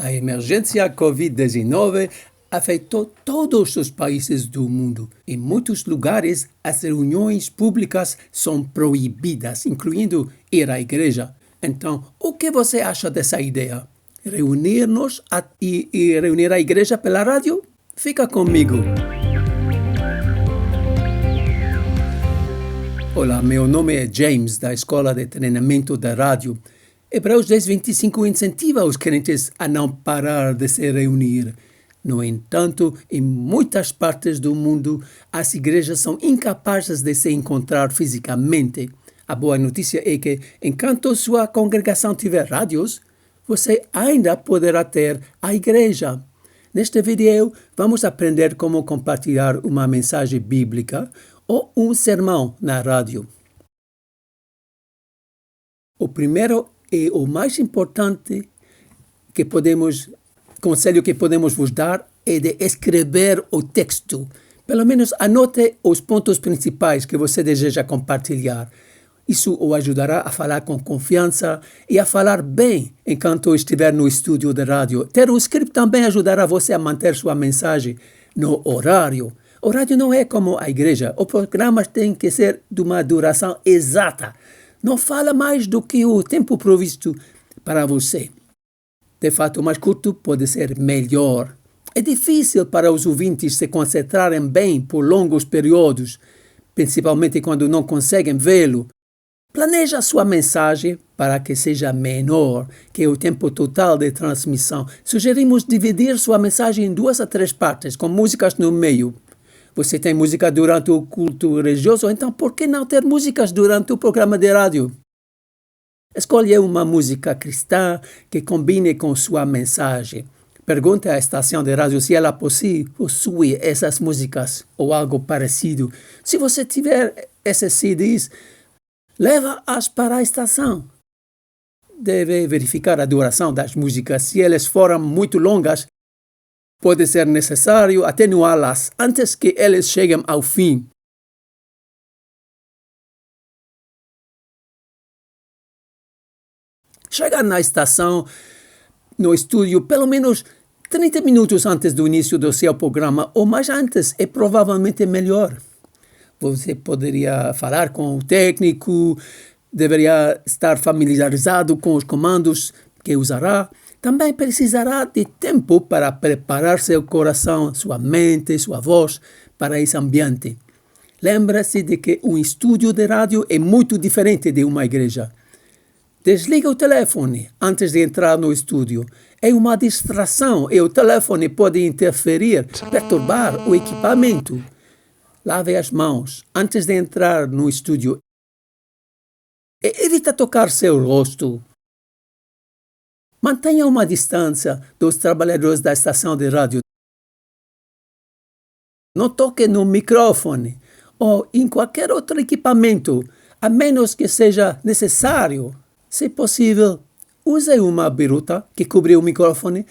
A emergência Covid-19 afetou todos os países do mundo. Em muitos lugares, as reuniões públicas são proibidas, incluindo ir à igreja. Então, o que você acha dessa ideia? Reunir-nos e reunir a igreja pela rádio? Fica comigo. Olá, meu nome é James, da Escola de Treinamento da Rádio. Hebreus 10:25 incentiva os crentes a não parar de se reunir. No entanto, em muitas partes do mundo, as igrejas são incapazes de se encontrar fisicamente. A boa notícia é que, enquanto sua congregação tiver rádios, você ainda poderá ter a igreja. Neste vídeo, vamos aprender como compartilhar uma mensagem bíblica ou um sermão na rádio. O primeiro e o mais importante conselho que podemos vos dar é de escrever o texto. Pelo menos anote os pontos principais que você deseja compartilhar. Isso o ajudará a falar com confiança e a falar bem enquanto estiver no estúdio de rádio. Ter um script também ajudará você a manter sua mensagem no horário. O rádio não é como a igreja. O programa tem que ser de uma duração exata. Não fala mais do que o tempo previsto para você. De fato, o mais curto pode ser melhor. É difícil para os ouvintes se concentrarem bem por longos períodos, principalmente quando não conseguem vê-lo. Planeje a sua mensagem para que seja menor que o tempo total de transmissão. Sugerimos dividir sua mensagem em 2 a 3 partes, com músicas no meio. Você tem música durante o culto religioso, então por que não ter músicas durante o programa de rádio? Escolha uma música cristã que combine com sua mensagem. Pergunte à estação de rádio se ela possui essas músicas ou algo parecido. Se você tiver esses CDs, leva-as para a estação. Deve verificar a duração das músicas. Se elas forem muito longas, pode ser necessário atenuá-las antes que eles cheguem ao fim. Chegar na estação, no estúdio, pelo menos 30 minutos antes do início do seu programa, ou mais antes, é provavelmente melhor. Você poderia falar com o técnico, deveria estar familiarizado com os comandos que usará. Também precisará de tempo para preparar seu coração, sua mente, sua voz para esse ambiente. Lembre-se de que um estúdio de rádio é muito diferente de uma igreja. Desliga o telefone antes de entrar no estúdio. É uma distração e o telefone pode interferir, perturbar o equipamento. Lave as mãos antes de entrar no estúdio. E evite tocar seu rosto. Mantenha uma distância dos trabalhadores da estação de rádio. Não toque no microfone ou em qualquer outro equipamento, a menos que seja necessário. Se possível, use uma biruta que cobre o microfone.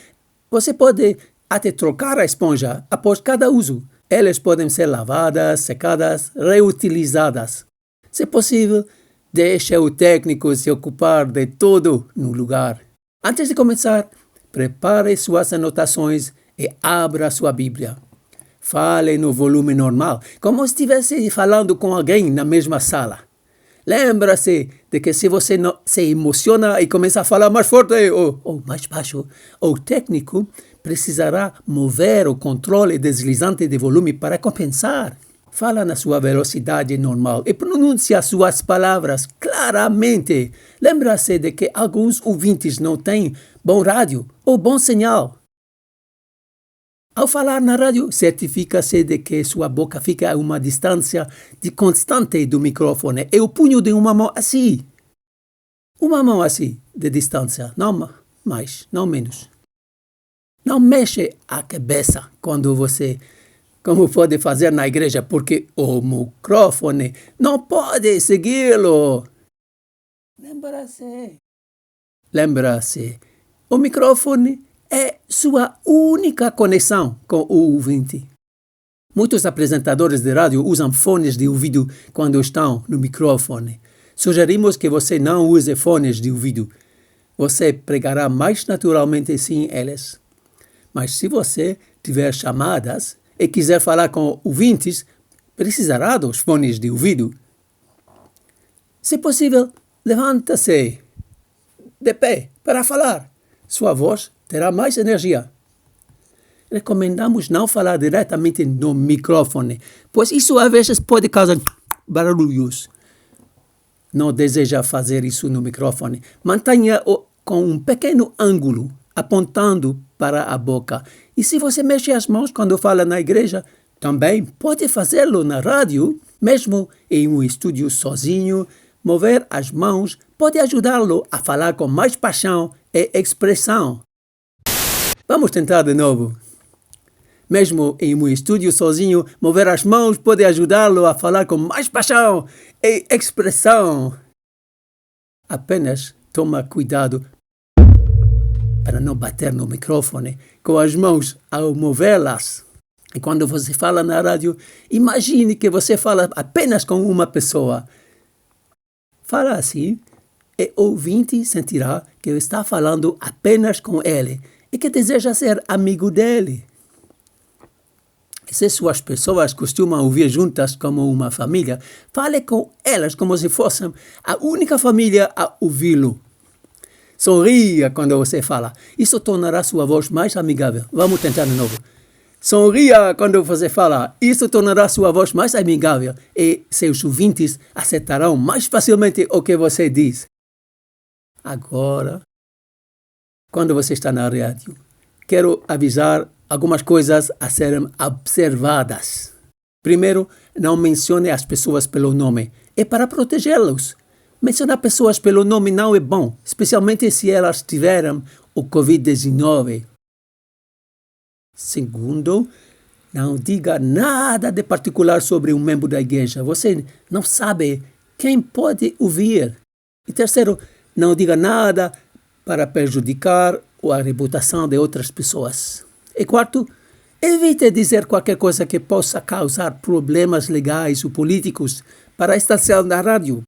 Você pode até trocar a esponja após cada uso. Elas podem ser lavadas, secadas, reutilizadas. Se possível, deixe o técnico se ocupar de tudo no lugar. Antes de começar, prepare suas anotações e abra sua Bíblia. Fale no volume normal, como se estivesse falando com alguém na mesma sala. Lembre-se de que se você se emociona e começa a falar mais forte ou mais baixo, o técnico precisará mover o controle deslizante de volume para compensar. Fala na sua velocidade normal e pronuncia suas palavras claramente. Lembra-se de que alguns ouvintes não têm bom rádio ou bom sinal. Ao falar na rádio, certifica-se de que sua boca fica a uma distância constante do microfone e o punho de uma mão assim. Uma mão assim de distância, não mais, não menos. Não mexe a cabeça como pode fazer na igreja, porque o microfone não pode segui-lo. Lembra-se, o microfone é sua única conexão com o ouvinte. Muitos apresentadores de rádio usam fones de ouvido quando estão no microfone. Sugerimos que você não use fones de ouvido. você pregará mais naturalmente sem eles. Mas se você tiver chamadas e quiser falar com ouvintes, precisará dos fones de ouvido. Se possível, levanta-se de pé para falar. Sua voz terá mais energia. Recomendamos não falar diretamente no microfone, pois isso às vezes pode causar barulhos. Não deseja fazer isso no microfone. Mantenha-o com um pequeno ângulo, apontando para a boca. E se você mexe as mãos quando fala na igreja, também pode fazê-lo na rádio, mesmo em um estúdio sozinho. Mover as mãos pode ajudá-lo a falar com mais paixão e expressão. Vamos tentar de novo. Mesmo em um estúdio sozinho, mover as mãos pode ajudá-lo a falar com mais paixão e expressão. Apenas toma cuidado para não bater no microfone com as mãos ao movê-las. E quando você fala na rádio, imagine que você fala apenas com uma pessoa. Fala assim, e o ouvinte sentirá que está falando apenas com ele e que deseja ser amigo dele. E se suas pessoas costumam ouvir juntas como uma família, fale com elas como se fossem a única família a ouvi-lo. Sorria quando você fala. Isso tornará sua voz mais amigável. Vamos tentar de novo. Sorria quando você fala. Isso tornará sua voz mais amigável e seus ouvintes aceitarão mais facilmente o que você diz. Agora, quando você está na rádio, quero avisar algumas coisas a serem observadas. Primeiro, não mencione as pessoas pelo nome. É para protegê-los. Mencionar pessoas pelo nome não é bom, especialmente se elas tiveram o Covid-19. Segundo, não diga nada de particular sobre um membro da igreja. Você não sabe quem pode ouvir. E terceiro, não diga nada para prejudicar a reputação de outras pessoas. E quarto, evite dizer qualquer coisa que possa causar problemas legais ou políticos para a estação da rádio.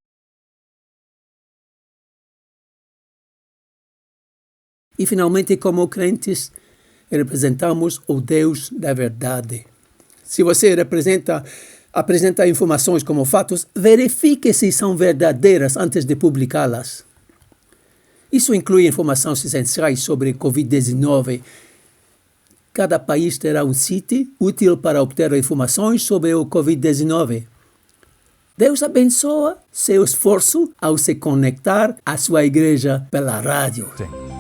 E finalmente, como crentes, representamos o Deus da verdade. Se você apresenta informações como fatos, verifique se são verdadeiras antes de publicá-las. Isso inclui informações essenciais sobre Covid-19. Cada país terá um sítio útil para obter informações sobre o Covid-19. Deus abençoa seu esforço ao se conectar à sua igreja pela rádio. Sim.